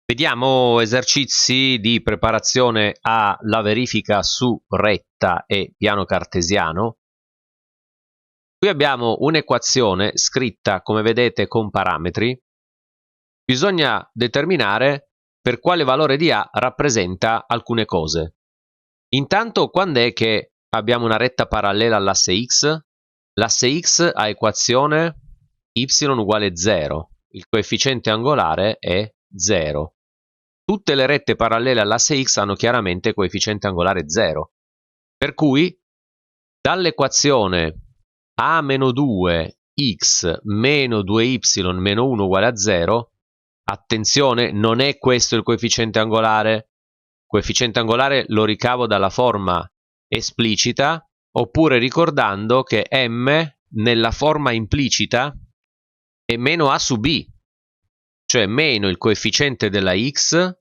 Vediamo esercizi di preparazione alla verifica su retta e piano cartesiano. Qui abbiamo un'equazione scritta, come vedete, con parametri. Bisogna determinare per quale valore di A rappresenta alcune cose. Intanto, quando è che abbiamo una retta parallela all'asse x? L'asse x ha equazione y uguale 0. Il coefficiente angolare è 0. Tutte le rette parallele all'asse x hanno chiaramente coefficiente angolare 0. Per cui dall'equazione a-2x meno 2y meno 1 uguale a 0, attenzione, non è questo il coefficiente angolare. Il coefficiente angolare lo ricavo dalla forma esplicita, oppure ricordando che m nella forma implicita è meno a su b, cioè meno il coefficiente della x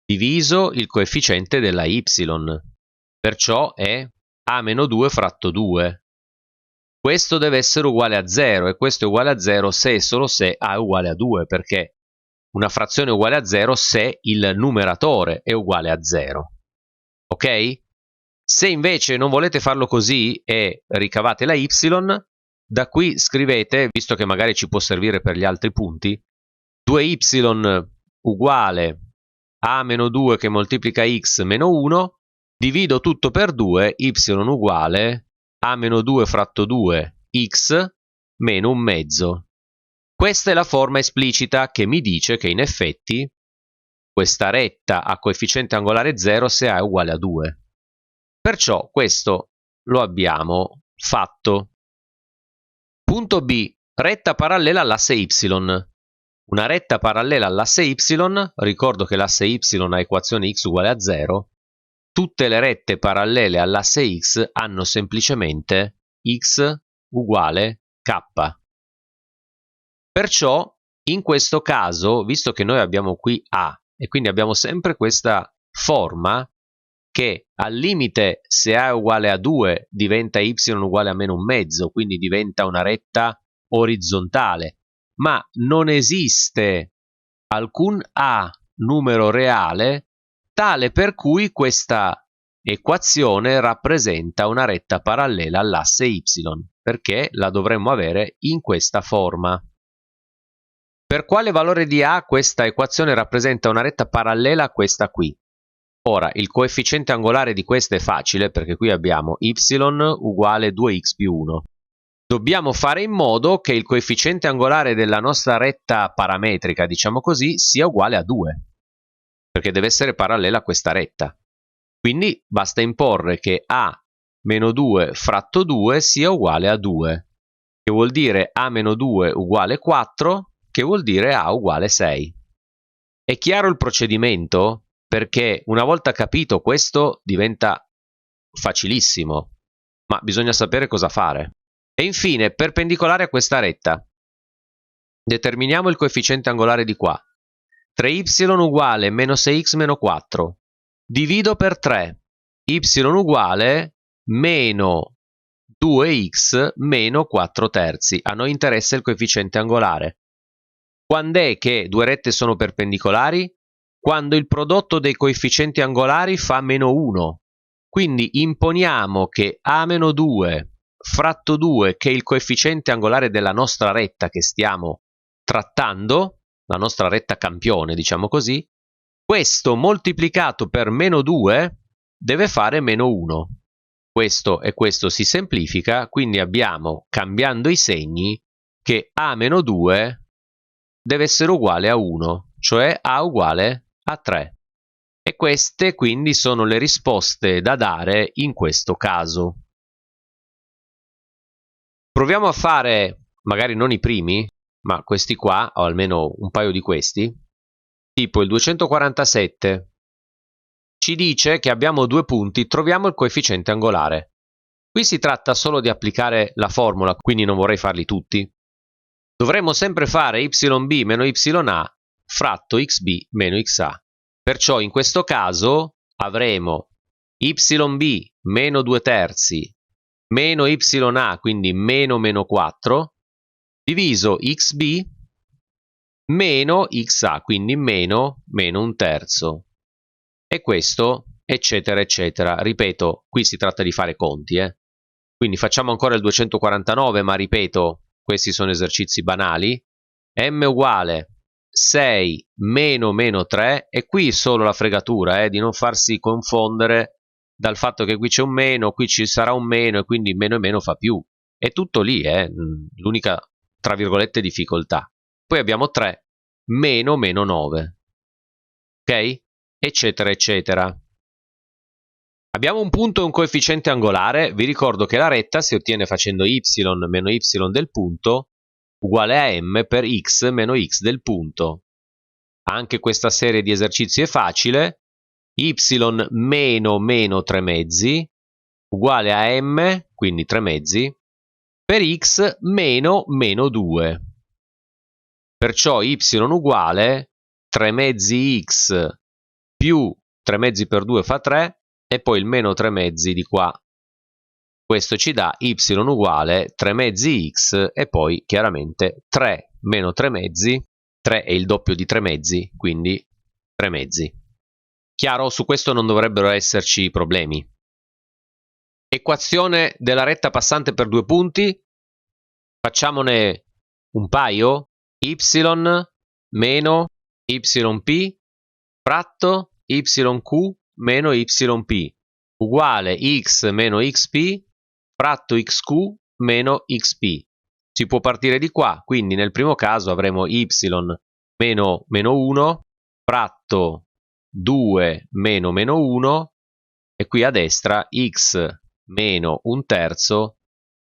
diviso il coefficiente della y. Perciò è a-2 fratto 2. Questo deve essere uguale a 0 e questo è uguale a 0 se e solo se a è uguale a 2, perché una frazione è uguale a 0 se il numeratore è uguale a 0. Ok? Se invece non volete farlo così e ricavate la y, da qui scrivete, visto che magari ci può servire per gli altri punti, 2y uguale a meno 2 che moltiplica x meno 1, divido tutto per 2, y uguale a meno 2 fratto 2 x meno un mezzo. Questa è la forma esplicita che mi dice che in effetti questa retta ha coefficiente angolare 0 se a è uguale a 2. Perciò questo lo abbiamo fatto. Punto B. Retta parallela all'asse y. Una retta parallela all'asse y, ricordo che l'asse y ha equazione x uguale a 0, tutte le rette parallele all'asse x hanno semplicemente x uguale k. Perciò, in questo caso, visto che noi abbiamo qui a, e quindi abbiamo sempre questa forma, che al limite se a è uguale a 2 diventa y uguale a meno un mezzo, quindi diventa una retta orizzontale, ma non esiste alcun a numero reale tale per cui questa equazione rappresenta una retta parallela all'asse y, perché la dovremmo avere in questa forma. Per quale valore di a questa equazione rappresenta una retta parallela a questa qui? Ora, il coefficiente angolare di questa è facile, perché qui abbiamo y uguale 2x più 1. Dobbiamo fare in modo che il coefficiente angolare della nostra retta parametrica, diciamo così, sia uguale a 2, perché deve essere parallela a questa retta. Quindi basta imporre che a meno 2 fratto 2 sia uguale a 2, che vuol dire a meno 2 uguale 4, che vuol dire a uguale 6. È chiaro il procedimento? Perché una volta capito questo diventa facilissimo, ma bisogna sapere cosa fare. E infine, perpendicolare a questa retta, determiniamo il coefficiente angolare di qua. 3y uguale meno 6x meno 4. Divido per 3. Y uguale meno 2x meno 4 terzi. A noi interessa il coefficiente angolare. Quando è che due rette sono perpendicolari? Quando il prodotto dei coefficienti angolari fa meno 1. Quindi imponiamo che a-2 fratto 2, che è il coefficiente angolare della nostra retta che stiamo trattando, la nostra retta campione, diciamo così, questo moltiplicato per meno 2 deve fare meno 1. Questo e questo si semplifica, quindi abbiamo, cambiando i segni, che a-2 deve essere uguale a 1, cioè a uguale a 3. E queste quindi sono le risposte da dare in questo caso. Proviamo a fare, magari non i primi, ma questi qua, o almeno un paio di questi, tipo il 247. Ci dice che abbiamo due punti, troviamo il coefficiente angolare. Qui si tratta solo di applicare la formula, quindi non vorrei farli tutti. Dovremmo sempre fare yb meno ya fratto xb meno xa. Perciò in questo caso avremo yb meno 2 terzi meno ya, quindi meno meno 4, diviso xb meno xa, quindi meno un terzo. E questo, eccetera, eccetera. Ripeto, qui si tratta di fare conti, Quindi facciamo ancora il 249, ma ripeto, questi sono esercizi banali. M uguale 6 meno 3, e qui solo la fregatura, di non farsi confondere dal fatto che qui c'è un meno, qui ci sarà un meno, e quindi meno e meno fa più. È tutto lì, l'unica, tra virgolette, difficoltà. Poi abbiamo 3 meno 9, ok? Eccetera, eccetera. Abbiamo un punto e un coefficiente angolare. Vi ricordo che la retta si ottiene facendo y meno y del punto uguale a m per x meno x del punto. Anche questa serie di esercizi è facile. Y meno 3 mezzi uguale a m, quindi 3 mezzi, per x meno 2. Perciò y uguale 3 mezzi x più 3 mezzi per 2 fa 3, e poi il meno 3 mezzi di qua. Questo ci dà y uguale 3 mezzi x, e poi chiaramente 3 meno 3 mezzi, 3 è il doppio di 3 mezzi, quindi 3 mezzi. Chiaro? Su questo non dovrebbero esserci problemi. Equazione della retta passante per due punti. Facciamone un paio. Y meno yp fratto yq meno yp uguale x meno xp fratto xq meno xp. Si può partire di qua, quindi nel primo caso avremo y meno 1 fratto 2 meno 1, e qui a destra x meno un terzo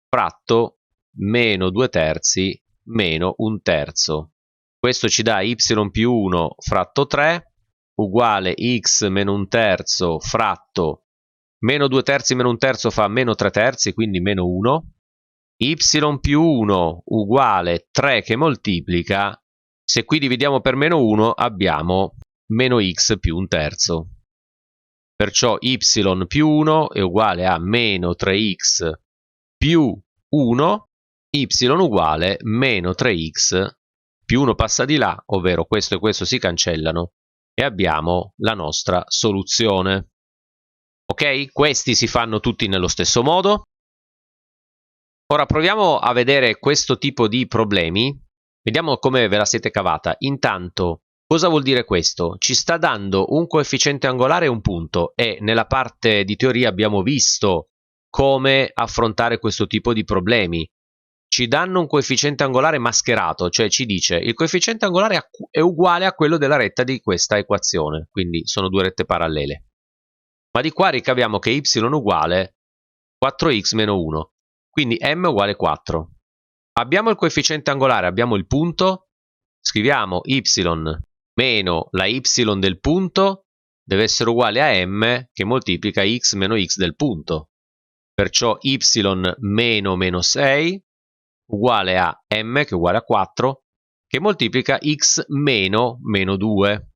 fratto meno 2 terzi meno un terzo. Questo ci dà y più 1 fratto 3 uguale x meno un terzo fratto meno 2 terzi meno un terzo fa meno 3 terzi, quindi meno 1. Y più 1 uguale 3 che moltiplica. Se qui dividiamo per meno 1 abbiamo meno x più un terzo. Perciò y più 1 è uguale a meno 3x più 1, y uguale meno 3x più 1 passa di là, ovvero questo e questo si cancellano, e abbiamo la nostra soluzione. Ok? Questi si fanno tutti nello stesso modo. Ora proviamo a vedere questo tipo di problemi. Vediamo come ve la siete cavata. Intanto, cosa vuol dire questo? Ci sta dando un coefficiente angolare e un punto, e nella parte di teoria abbiamo visto come affrontare questo tipo di problemi. Ci danno un coefficiente angolare mascherato, cioè ci dice il coefficiente angolare è uguale a quello della retta di questa equazione, quindi sono due rette parallele. Ma di qua ricaviamo che y uguale 4x meno 1, quindi m uguale 4. Abbiamo il coefficiente angolare, abbiamo il punto, scriviamo y meno la y del punto deve essere uguale a m che moltiplica x meno x del punto. Perciò y meno 6 uguale a m, che è uguale a 4, che moltiplica x meno 2.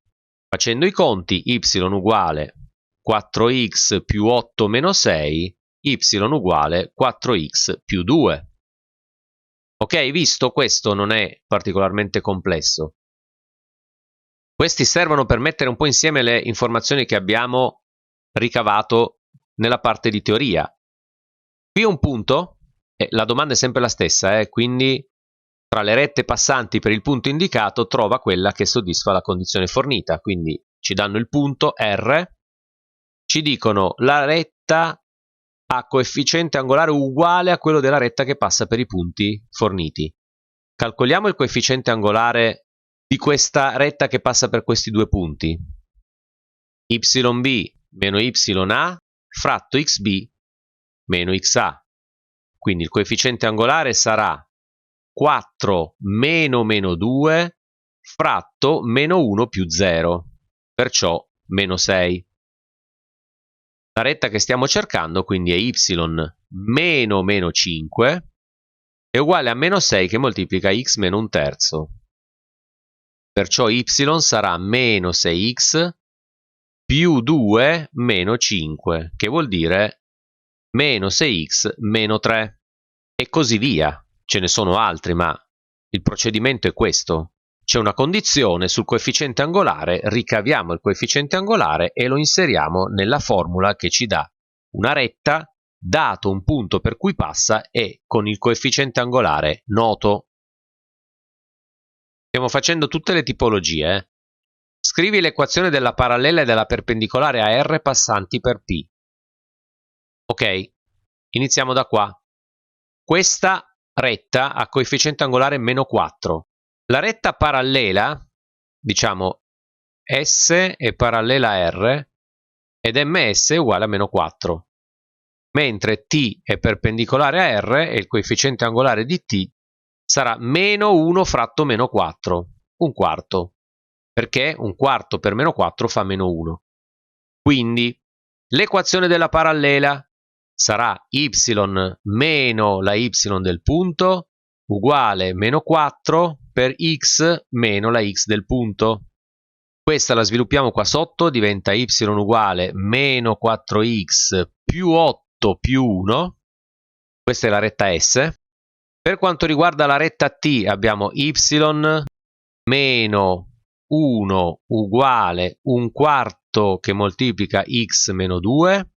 Facendo i conti, y uguale 4x più 8 meno 6, y uguale 4x più 2. Ok, visto, questo non è particolarmente complesso. Questi servono per mettere un po' insieme le informazioni che abbiamo ricavato nella parte di teoria. Qui un punto, e la domanda è sempre la stessa, quindi tra le rette passanti per il punto indicato trova quella che soddisfa la condizione fornita. Quindi ci danno il punto R, ci dicono la retta ha coefficiente angolare uguale a quello della retta che passa per i punti forniti. Calcoliamo il coefficiente angolare di questa retta che passa per questi due punti. YB meno YA fratto XB meno XA. Quindi il coefficiente angolare sarà 4 meno 2 fratto meno 1 più 0, perciò meno 6. La retta che stiamo cercando quindi è y meno 5 è uguale a meno 6 che moltiplica x meno un terzo. Perciò y sarà meno 6x più 2 meno 5, che vuol dire meno 6x meno 3. E così via. Ce ne sono altri, ma il procedimento è questo. c'è una condizione sul coefficiente angolare, ricaviamo il coefficiente angolare e lo inseriamo nella formula che ci dà una retta dato un punto per cui passa e con il coefficiente angolare noto. Stiamo facendo tutte le tipologie. Scrivi l'equazione della parallela e della perpendicolare a R passanti per P. Ok, iniziamo da qua. Questa retta ha coefficiente angolare meno 4. La retta parallela, diciamo S è parallela a R ed ms è uguale a meno 4, mentre t è perpendicolare a R e il coefficiente angolare di t sarà meno 1 fratto meno 4, un quarto, perché un quarto per meno 4 fa meno 1. Quindi l'equazione della parallela sarà y meno la y del punto uguale meno 4 per x meno la x del punto. Questa la sviluppiamo qua sotto, diventa y uguale meno 4x più 8 più 1. Questa è la retta S. Per quanto riguarda la retta T abbiamo y meno 1 uguale un quarto che moltiplica x meno 2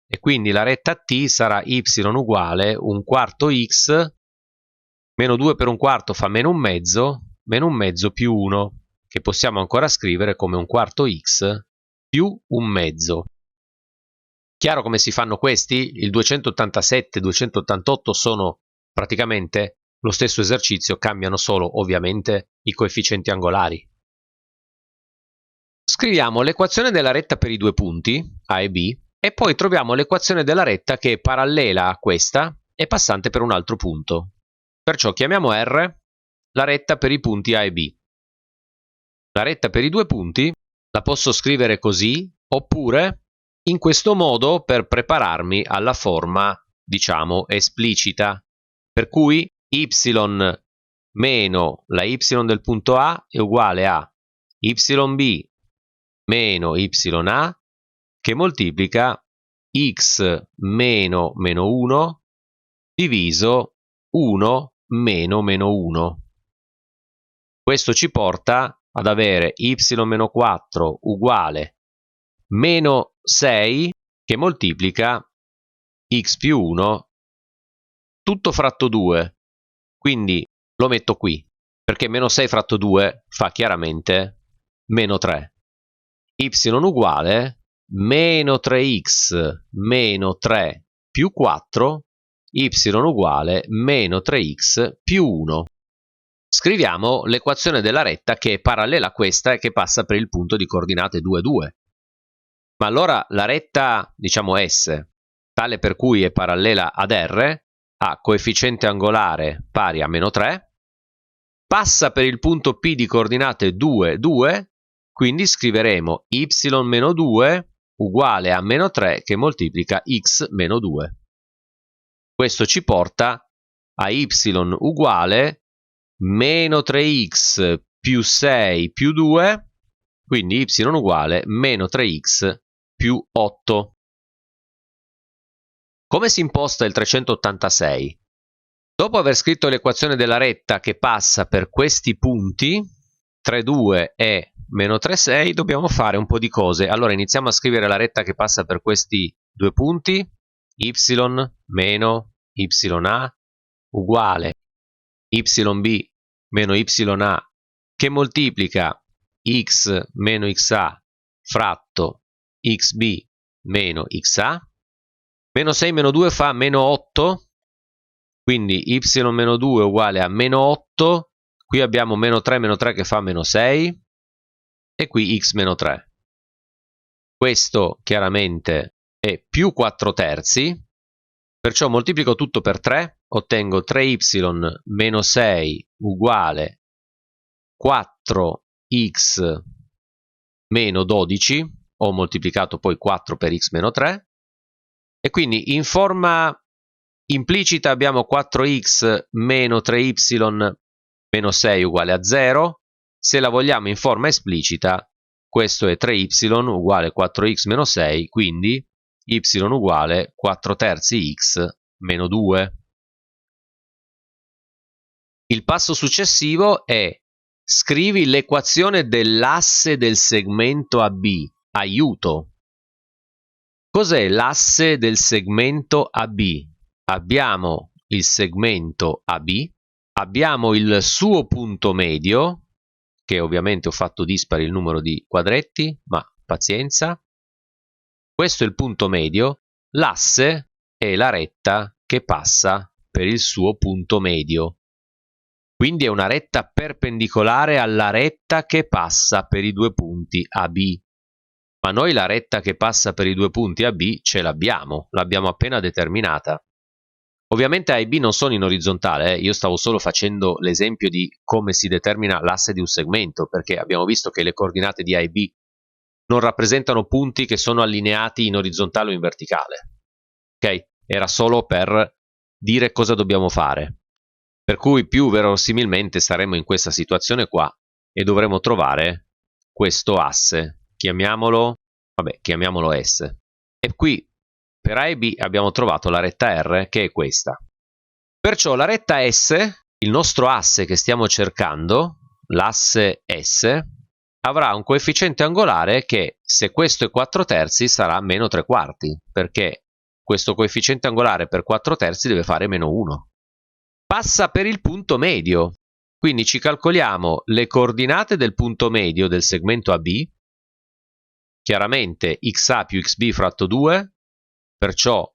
e quindi la retta T sarà y uguale un quarto x meno 2 per un quarto fa meno un mezzo più 1, che possiamo ancora scrivere come un quarto x più un mezzo. Chiaro come si fanno questi? Il 287 e 288 sono praticamente lo stesso esercizio, cambiano solo ovviamente i coefficienti angolari. Scriviamo l'equazione della retta per i due punti, A e B, e poi troviamo l'equazione della retta che è parallela a questa e passante per un altro punto. Perciò chiamiamo R la retta per i punti A e B. La retta per i due punti la posso scrivere così, oppure in questo modo per prepararmi alla forma, diciamo, esplicita, per cui y meno la y del punto A è uguale a yb meno ya che moltiplica x meno meno 1 diviso 1 meno meno 1. Questo ci porta ad avere y meno 4 uguale meno 6 che moltiplica x più 1 tutto fratto 2. Quindi lo metto qui, perché meno 6 fratto 2 fa chiaramente meno 3. Y uguale meno 3x meno 3 più 4, y uguale meno 3x più 1. Scriviamo l'equazione della retta che è parallela a questa e che passa per il punto di coordinate 2, 2. Ma allora la retta, diciamo S, tale per cui è parallela ad R, ha coefficiente angolare pari a meno 3, passa per il punto P di coordinate 2, 2, quindi scriveremo y meno 2 uguale a meno 3 che moltiplica x meno 2. Questo ci porta a y uguale meno 3x più 6 più 2, quindi y uguale meno 3x più 8. Come si imposta il 386? Dopo aver scritto l'equazione della retta che passa per questi punti, 3,2 e meno 3,6, dobbiamo fare un po' di cose. Allora iniziamo a scrivere la retta che passa per questi due punti, y meno ya uguale yb meno ya che moltiplica x meno xa fratto xb meno xa. Meno 6 meno 2 fa meno 8, quindi y meno 2 uguale a meno 8, qui abbiamo meno 3 che fa meno 6, e qui x meno 3. Questo chiaramente è più 4 terzi, perciò moltiplico tutto per 3, ottengo 3y meno 6 uguale 4x meno 12, ho moltiplicato poi 4 per x meno 3, e quindi in forma implicita abbiamo 4x meno 3y meno 6 uguale a 0, se la vogliamo in forma esplicita questo è 3y uguale 4x meno 6, quindi y uguale 4 terzi x meno 2. Il passo successivo è Scrivi l'equazione dell'asse del segmento AB. Aiuto. Cos'è l'asse del segmento AB? Abbiamo il segmento AB, abbiamo il suo punto medio, che ovviamente ho fatto dispari il numero di quadretti, ma pazienza. Questo è il punto medio, l'asse è la retta che passa per il suo punto medio. Quindi è una retta perpendicolare alla retta che passa per i due punti AB. Ma noi la retta che passa per i due punti AB ce l'abbiamo appena determinata. Ovviamente A e B non sono in orizzontale, io stavo solo facendo l'esempio di come si determina l'asse di un segmento, perché abbiamo visto che le coordinate di A e B non rappresentano punti che sono allineati in orizzontale o in verticale. Ok? Era solo per dire cosa dobbiamo fare. Per cui più verosimilmente saremo in questa situazione qua e dovremo trovare questo asse. Chiamiamolo S. E qui per A e B abbiamo trovato la retta R, che è questa. Perciò la retta S, il nostro asse che stiamo cercando, l'asse S, avrà un coefficiente angolare che, se questo è 4 terzi, sarà meno 3 quarti, perché questo coefficiente angolare per 4 terzi deve fare meno 1. Passa per il punto medio, quindi ci calcoliamo le coordinate del punto medio del segmento AB, chiaramente xa più xb fratto 2, perciò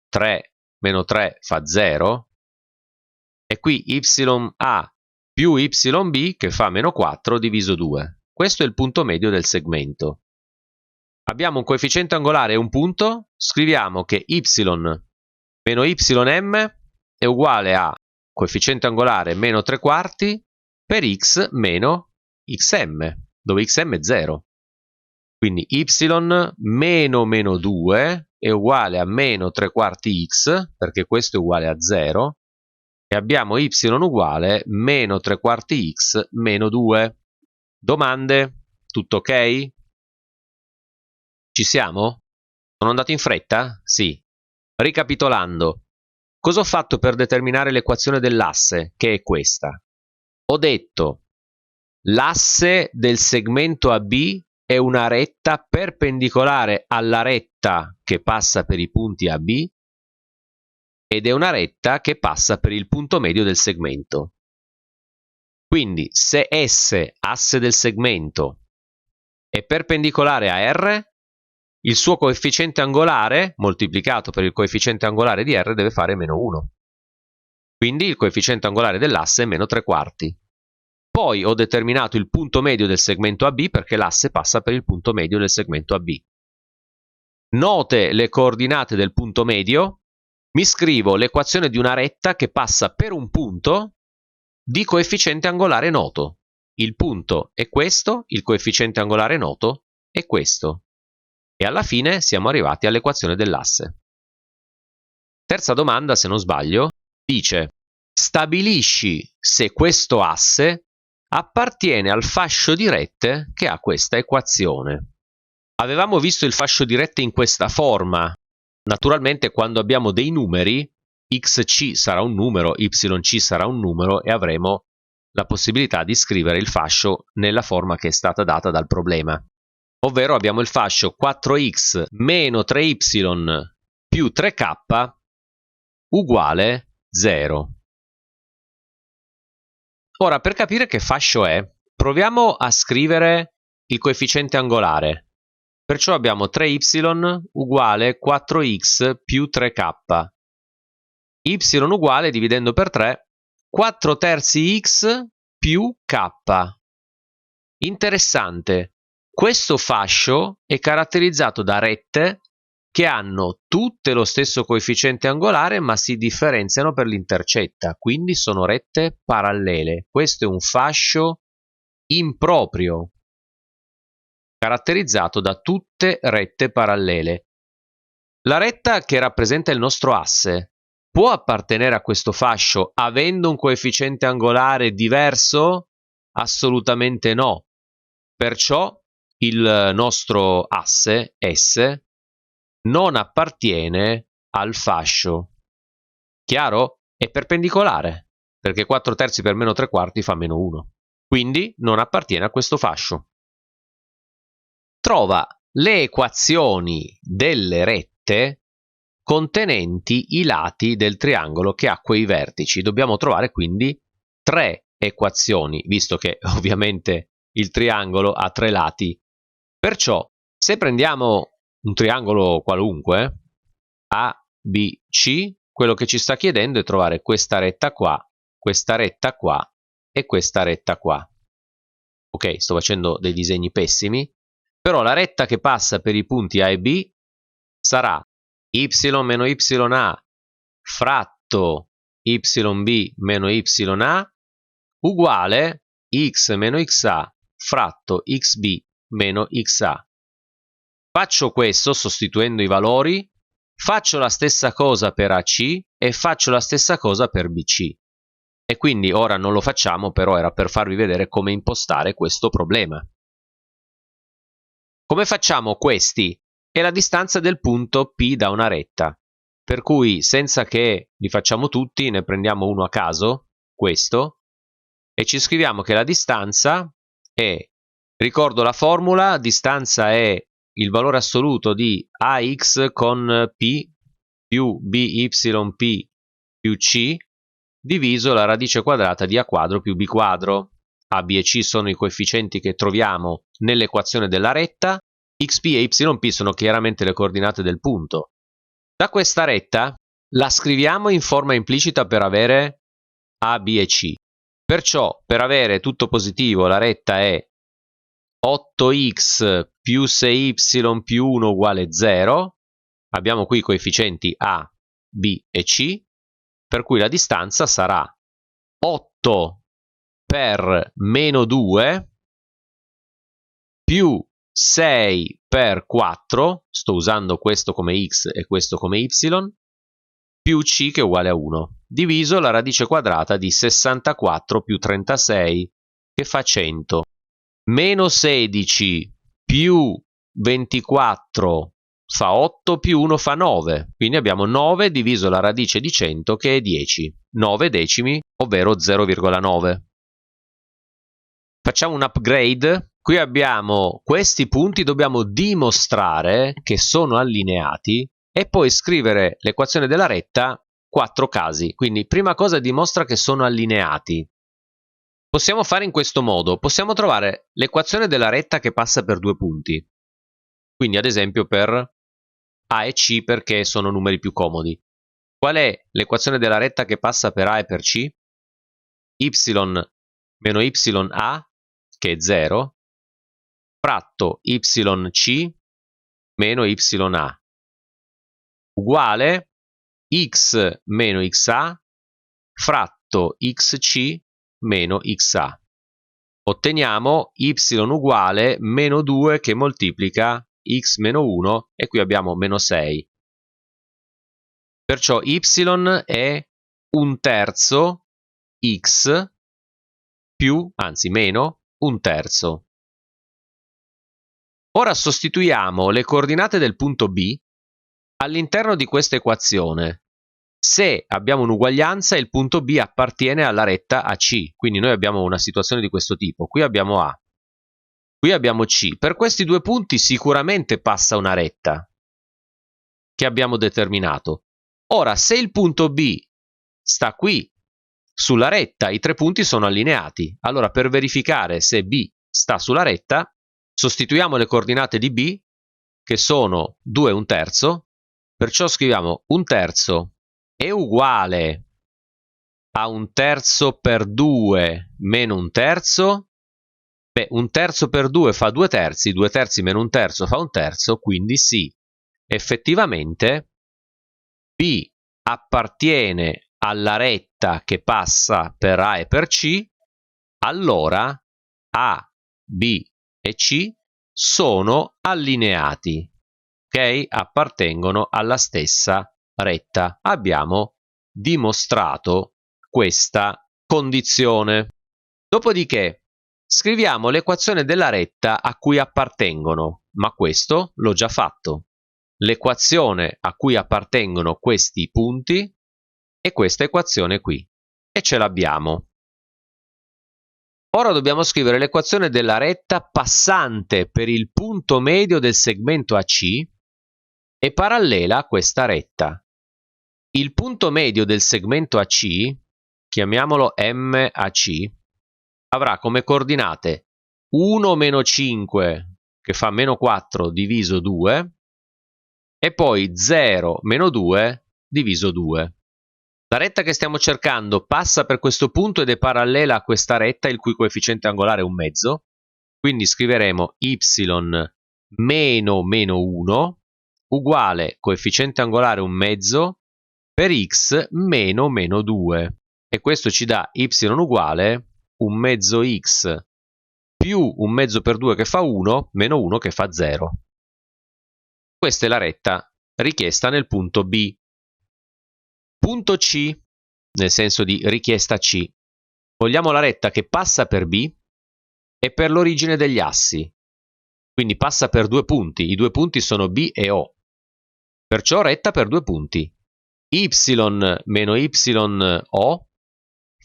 3 meno 3 fa 0, e qui ya più yb che fa meno 4 diviso 2. Questo è il punto medio del segmento. Abbiamo un coefficiente angolare e un punto, scriviamo che y meno ym è uguale a coefficiente angolare meno 3 quarti per x meno xm, dove xm è 0. Quindi y meno meno 2 è uguale a meno 3 quarti x, perché questo è uguale a 0, e abbiamo y uguale meno 3 quarti x meno 2. Domande? Tutto ok? Ci siamo? Sono andato in fretta? Sì. Ricapitolando, cosa ho fatto per determinare l'equazione dell'asse, che è questa? Ho detto l'asse del segmento AB è una retta perpendicolare alla retta che passa per i punti AB ed è una retta che passa per il punto medio del segmento. Quindi se S, asse del segmento, è perpendicolare a R, il suo coefficiente angolare moltiplicato per il coefficiente angolare di R deve fare meno 1. Quindi il coefficiente angolare dell'asse è meno 3 quarti. Poi ho determinato il punto medio del segmento AB perché l'asse passa per il punto medio del segmento AB. Note le coordinate del punto medio, mi scrivo l'equazione di una retta che passa per un punto di coefficiente angolare noto. Il punto è questo, il coefficiente angolare noto è questo. E alla fine siamo arrivati all'equazione dell'asse. Terza domanda, se non sbaglio, dice: stabilisci se questo asse appartiene al fascio di rette che ha questa equazione. Avevamo visto il fascio di rette in questa forma. Naturalmente quando abbiamo dei numeri, xc sarà un numero, yc sarà un numero e avremo la possibilità di scrivere il fascio nella forma che è stata data dal problema. Ovvero abbiamo il fascio 4x meno 3y più 3k uguale 0. Ora, per capire che fascio è, proviamo a scrivere il coefficiente angolare. Perciò abbiamo 3y uguale 4x più 3k. Y uguale, dividendo per 3, 4 terzi x più k. Interessante, questo fascio è caratterizzato da rette che hanno tutte lo stesso coefficiente angolare ma si differenziano per l'intercetta, quindi sono rette parallele. Questo è un fascio improprio, caratterizzato da tutte rette parallele. La retta che rappresenta il nostro asse può appartenere a questo fascio avendo un coefficiente angolare diverso? Assolutamente no. Perciò il nostro asse S non appartiene al fascio. Chiaro? È perpendicolare, perché 4 terzi per meno 3 quarti fa meno 1. quindi non appartiene a questo fascio. Trova le equazioni delle rette contenenti i lati del triangolo che ha quei vertici. Dobbiamo trovare quindi 3 equazioni, visto che ovviamente il triangolo ha 3 lati. Perciò, se prendiamo un triangolo qualunque, ABC, quello che ci sta chiedendo è trovare questa retta qua e questa retta qua. Ok, sto facendo dei disegni pessimi, però la retta che passa per i punti A e B sarà y meno ya fratto yb meno ya uguale x meno xa fratto xb meno xa. Faccio questo sostituendo i valori, faccio la stessa cosa per AC e faccio la stessa cosa per BC. E quindi ora non lo facciamo, però era per farvi vedere come impostare questo problema. Come facciamo questi? È la distanza del punto P da una retta, per cui senza che li facciamo tutti ne prendiamo uno a caso, questo, e ci scriviamo che la distanza è, ricordo la formula, distanza è il valore assoluto di AX con P più BYP più C diviso la radice quadrata di A quadro più B quadro. A, B e C sono i coefficienti che troviamo nell'equazione della retta, xp e yp sono chiaramente le coordinate del punto. Da questa retta la scriviamo in forma implicita per avere A, B e C. Perciò, per avere tutto positivo, la retta è 8x più 6y più 1 uguale 0. Abbiamo qui i coefficienti A, B e C, per cui la distanza sarà 8 per meno 2 più 6 per 4, sto usando questo come x e questo come y, più c che è uguale a 1, diviso la radice quadrata di 64 più 36 che fa 100. Meno 16 più 24 fa 8 più 1 fa 9, quindi abbiamo 9 diviso la radice di 100 che è 10, 9 decimi, ovvero 0,9. Facciamo un upgrade, qui abbiamo questi punti, dobbiamo dimostrare che sono allineati e poi scrivere l'equazione della retta 4 casi, quindi prima cosa dimostra che sono allineati. Possiamo fare in questo modo, possiamo trovare l'equazione della retta che passa per 2 punti, quindi ad esempio per A e C perché sono numeri più comodi. Qual è l'equazione della retta che passa per A e per C? Y meno ya, che è 0, fratto yc meno ya, uguale x meno xa fratto xc meno xa. Otteniamo y uguale meno 2 che moltiplica x meno 1 e qui abbiamo meno 6. Perciò y è 1/3 x più, anzi meno, 1/3. Ora sostituiamo le coordinate del punto B all'interno di questa equazione. Se abbiamo un'uguaglianza, il punto B appartiene alla retta AC, quindi noi abbiamo una situazione di questo tipo. Qui abbiamo A, qui abbiamo C. Per questi due punti sicuramente passa una retta che abbiamo determinato. Ora, se il punto B sta qui, sulla retta, i 3 punti sono allineati. Allora, per verificare se B sta sulla retta, sostituiamo le coordinate di B, che sono 2 1/3, perciò scriviamo 1/3 è uguale a 1/3 per 2 meno 1/3. Beh, 1/3 per 2 fa 2/3, 2/3 meno 1/3 fa 1/3, quindi sì, effettivamente B appartiene alla retta che passa per A e per C, allora A, B e C sono allineati, ok? Appartengono alla stessa retta. Abbiamo dimostrato questa condizione. Dopodiché scriviamo l'equazione della retta a cui appartengono, ma questo l'ho già fatto. L'equazione a cui appartengono questi punti è questa equazione qui, e ce l'abbiamo. Ora dobbiamo scrivere l'equazione della retta passante per il punto medio del segmento AC e parallela a questa retta. Il punto medio del segmento AC, chiamiamolo MAC, avrà come coordinate 1 meno 5, che fa meno 4, diviso 2, e poi 0 meno 2 diviso 2. La retta che stiamo cercando passa per questo punto ed è parallela a questa retta, il cui coefficiente angolare è 1 mezzo. Quindi scriveremo y meno 1 uguale coefficiente angolare 1 mezzo per x meno 2. E questo ci dà y uguale 1 mezzo x più 1 mezzo per 2 che fa 1, meno 1 che fa 0. Questa è la retta richiesta nel punto B. Punto C, nel senso di richiesta C. Vogliamo la retta che passa per B e per l'origine degli assi. Quindi passa per due punti. I due punti sono B e O. Perciò retta per due punti. Y meno YO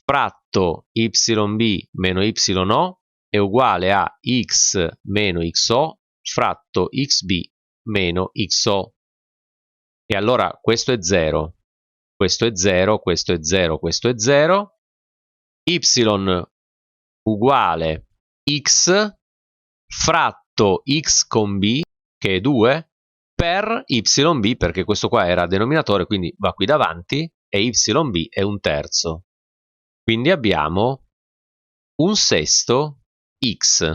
fratto YB meno YO è uguale a X meno XO fratto XB meno XO. E allora questo è 0. Questo è 0, questo è 0, questo è 0, y uguale x fratto x con b, che è 2, per yb, perché questo qua era denominatore, quindi va qui davanti, e yb è un terzo. Quindi abbiamo un sesto x.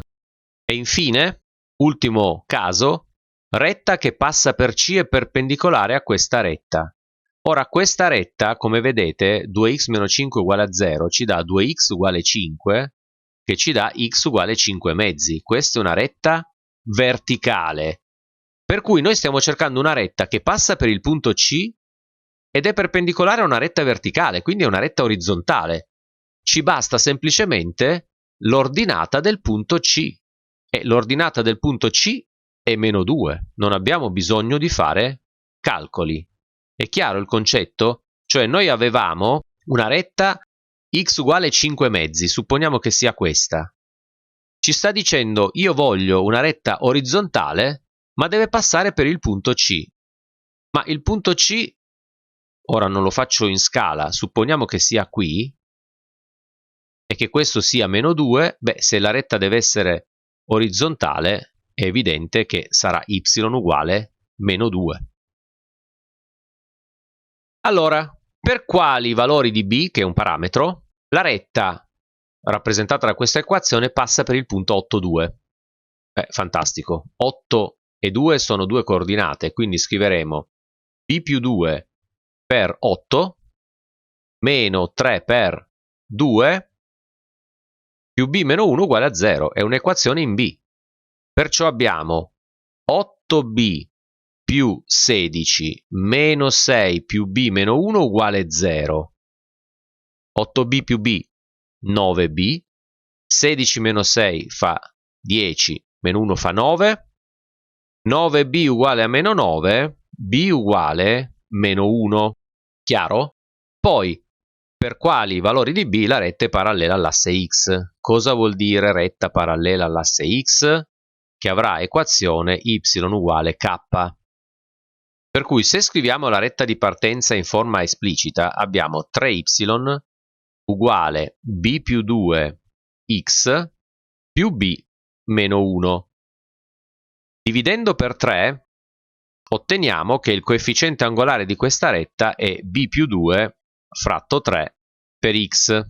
E infine, ultimo caso, retta che passa per C è perpendicolare a questa retta. Ora questa retta, come vedete, 2x meno 5 uguale a 0, ci dà 2x uguale 5, che ci dà x uguale 5 mezzi. Questa è una retta verticale. Per cui noi stiamo cercando una retta che passa per il punto C ed è perpendicolare a una retta verticale, quindi è una retta orizzontale. Ci basta semplicemente l'ordinata del punto C. E l'ordinata del punto C è meno 2. Non abbiamo bisogno di fare calcoli. È chiaro il concetto? Cioè noi avevamo una retta x uguale 5 mezzi, supponiamo che sia questa. Ci sta dicendo io voglio una retta orizzontale, ma deve passare per il punto C. Ma il punto C, ora non lo faccio in scala, supponiamo che sia qui, e che questo sia meno 2, beh, se la retta deve essere orizzontale, è evidente che sarà y uguale meno 2. Allora, per quali valori di b, che è un parametro, la retta rappresentata da questa equazione passa per il punto 8, 2. Fantastico. 8 e 2 sono due coordinate, quindi scriveremo b più 2 per 8 meno 3 per 2 più b meno 1 uguale a 0. È un'equazione in b. Perciò abbiamo 8b più 16 meno 6 più b meno 1 uguale 0. 8b più b, 9b. 16 meno 6 fa 10, meno 1 fa 9. 9b uguale a meno 9, b uguale meno 1. Chiaro? Poi, per quali valori di b la retta è parallela all'asse x. Cosa vuol dire retta parallela all'asse x? Che avrà equazione y uguale k. Per cui se scriviamo la retta di partenza in forma esplicita abbiamo 3y uguale b più 2 x più b meno 1. Dividendo per 3 otteniamo che il coefficiente angolare di questa retta è b più 2 fratto 3 per x.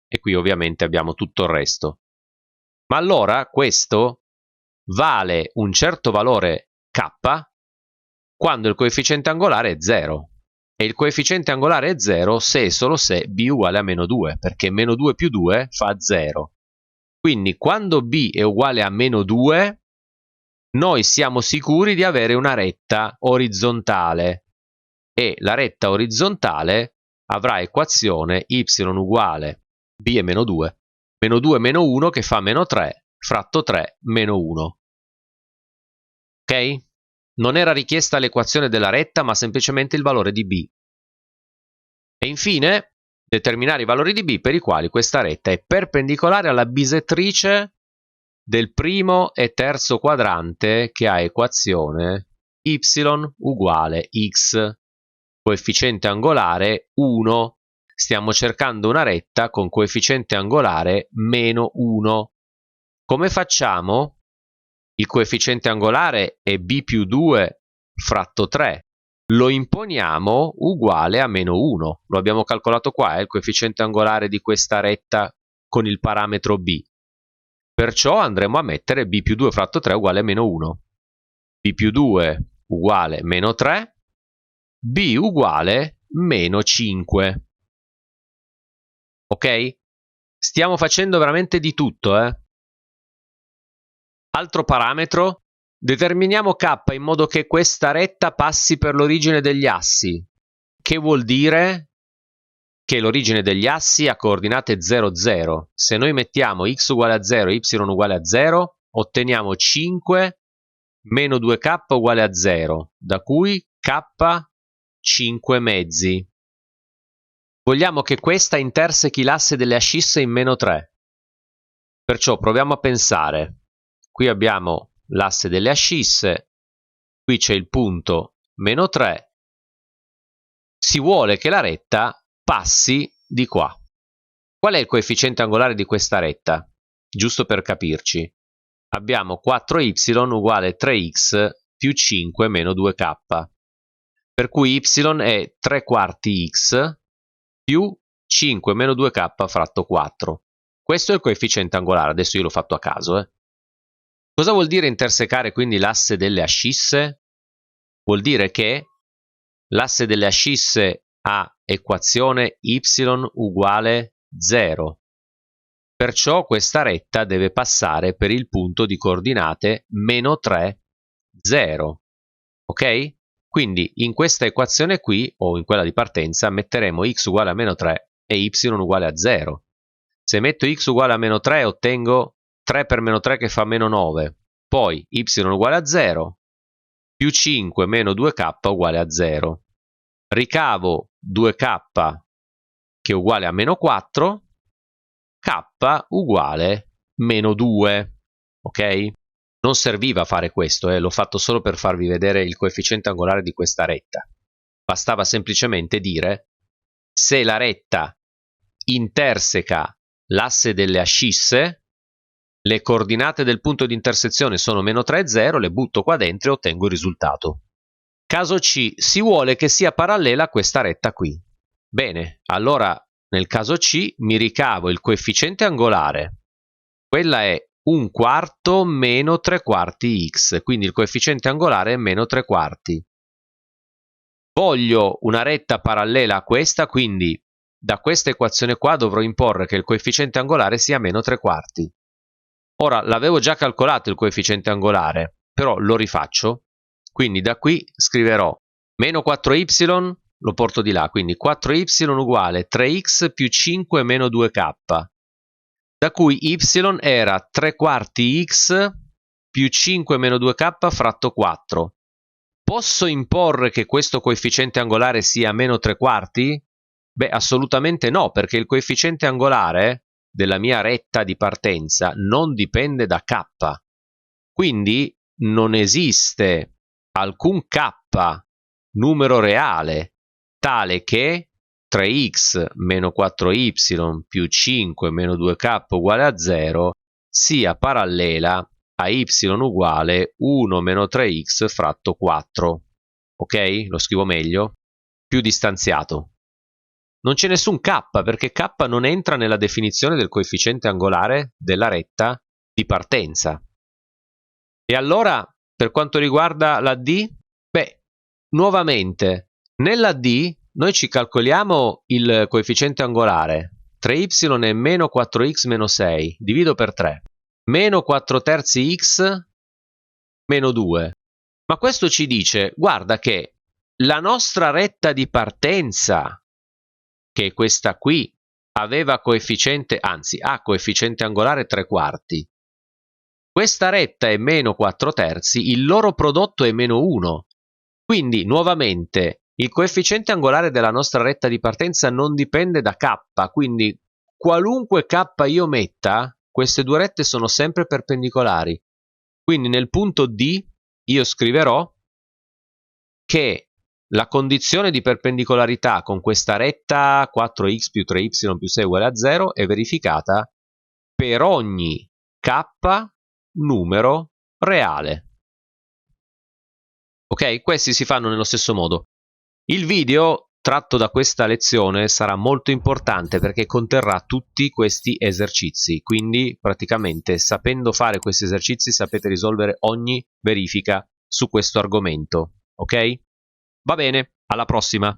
E qui ovviamente abbiamo tutto il resto. Ma allora questo vale un certo valore k quando il coefficiente angolare è 0. E il coefficiente angolare è 0 se e solo se b uguale a meno 2, perché meno 2 più 2 fa 0. Quindi quando b è uguale a meno 2, noi siamo sicuri di avere una retta orizzontale. E la retta orizzontale avrà equazione y uguale b è meno 2 meno 1 che fa meno 3 fratto 3 meno 1. Ok? Non era richiesta l'equazione della retta, ma semplicemente il valore di b. E infine determinare i valori di b per i quali questa retta è perpendicolare alla bisettrice del primo e terzo quadrante che ha equazione y uguale x, coefficiente angolare 1. Stiamo cercando una retta con coefficiente angolare meno 1. Come facciamo? Il coefficiente angolare è b più 2 fratto 3. Lo imponiamo uguale a meno 1. Lo abbiamo calcolato qua, è il coefficiente angolare di questa retta con il parametro b. Perciò andremo a mettere b più 2 fratto 3 uguale a meno 1. b più 2 uguale meno 3, b uguale meno 5. Ok? Stiamo facendo veramente di tutto, Altro parametro, determiniamo k in modo che questa retta passi per l'origine degli assi. Che vuol dire? Che l'origine degli assi ha coordinate 0, 0. Se noi mettiamo x uguale a 0 e y uguale a 0, otteniamo 5 meno 2k uguale a 0, da cui k 5 mezzi. Vogliamo che questa intersechi l'asse delle ascisse in meno 3. Perciò proviamo a pensare. Qui abbiamo l'asse delle ascisse, qui c'è il punto meno 3. Si vuole che la retta passi di qua. Qual è il coefficiente angolare di questa retta? Giusto per capirci. Abbiamo 4y uguale 3x più 5 meno 2k. Per cui y è 3 quarti x più 5 meno 2k fratto 4. Questo è il coefficiente angolare, adesso io l'ho fatto a caso. Cosa vuol dire intersecare quindi l'asse delle ascisse? Vuol dire che l'asse delle ascisse ha equazione y uguale 0. Perciò questa retta deve passare per il punto di coordinate meno 3, 0. Ok? Quindi in questa equazione qui, o in quella di partenza, metteremo x uguale a meno 3 e y uguale a 0. Se metto x uguale a meno 3 ottengo 3 per meno 3 che fa meno 9. Poi y uguale a 0, più 5 meno 2k uguale a 0. Ricavo 2k che è uguale a meno 4, k uguale meno 2. Ok? Non serviva fare questo, l'ho fatto solo per farvi vedere il coefficiente angolare di questa retta. Bastava semplicemente dire se la retta interseca l'asse delle ascisse, le coordinate del punto di intersezione sono meno 3 e 0, le butto qua dentro e ottengo il risultato. Caso C, si vuole che sia parallela a questa retta qui. Bene, allora nel caso C mi ricavo il coefficiente angolare. Quella è 1/4 meno 3 quarti x, quindi il coefficiente angolare è meno 3 quarti. Voglio una retta parallela a questa, quindi da questa equazione qua dovrò imporre che il coefficiente angolare sia meno 3 quarti. Ora, l'avevo già calcolato il coefficiente angolare, però lo rifaccio. Quindi da qui scriverò meno 4y, lo porto di là, quindi 4y uguale 3x più 5 meno 2k. Da cui y era 3 quarti x più 5 meno 2k fratto 4. Posso imporre che questo coefficiente angolare sia meno 3 quarti? Beh, assolutamente no, perché il coefficiente angolare della mia retta di partenza non dipende da k. Quindi non esiste alcun k numero reale tale che 3x meno 4y più 5 meno 2k uguale a 0 sia parallela a y uguale 1 meno 3x fratto 4. Ok? Lo scrivo meglio? Più distanziato. Non c'è nessun k, perché k non entra nella definizione del coefficiente angolare della retta di partenza. E allora, per quanto riguarda la D? Beh, nuovamente, nella D noi ci calcoliamo il coefficiente angolare. 3y è meno 4x meno 6, divido per 3. Meno 4 terzi x meno 2. Ma questo ci dice, guarda che la nostra retta di partenza, che è questa qui, aveva coefficiente, anzi ha coefficiente angolare 3 quarti. Questa retta è meno 4 terzi, il loro prodotto è meno 1. Quindi, nuovamente, Il coefficiente angolare della nostra retta di partenza non dipende da k, quindi qualunque k io metta, queste due rette sono sempre perpendicolari. Quindi nel punto D io scriverò che la condizione di perpendicolarità con questa retta 4x più 3y più 6 uguale a 0 è verificata per ogni k numero reale. Ok? Questi si fanno nello stesso modo. Il video tratto da questa lezione sarà molto importante perché conterrà tutti questi esercizi, quindi praticamente sapendo fare questi esercizi sapete risolvere ogni verifica su questo argomento. Ok? Va bene, alla prossima!